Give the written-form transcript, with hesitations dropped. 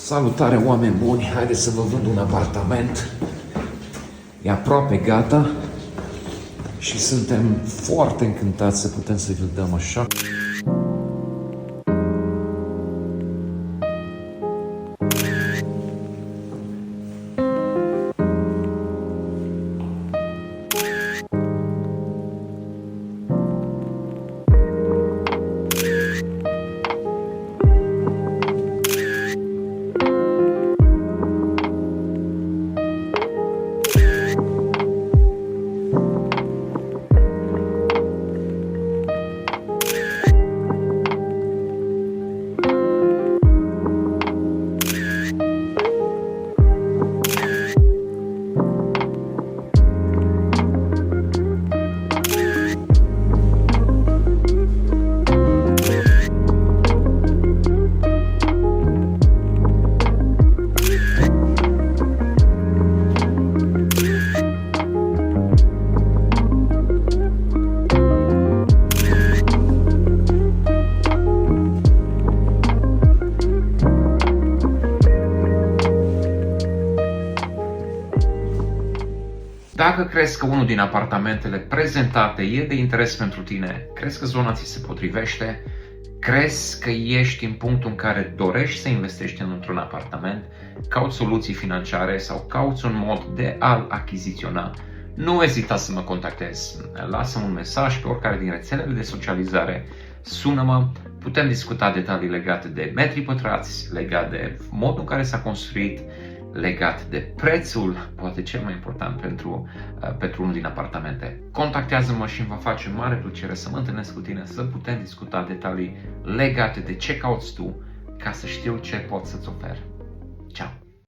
Salutare, oameni buni! Haideți să vă vând un apartament. E aproape gata și suntem foarte încântați să putem să vi-l dăm așa. Dacă crezi că unul din apartamentele prezentate e de interes pentru tine, crezi că zona ți se potrivește, crezi că ești în punctul în care dorești să investești într-un apartament, cauți soluții financiare sau cauți un mod de a-l achiziționa, nu ezita să mă contactezi. Lasă un mesaj pe oricare din rețelele de socializare, sună-mă, putem discuta detalii legate de metri pătrați, legate de modul în care s-a construit, legat de prețul, poate cel mai important pentru unul din apartamente. Contactează-mă și îmi va face mare plăcere să mă întâlnesc cu tine, să putem discuta detalii legate de ce cauți tu, ca să știu ce pot să-ți ofer.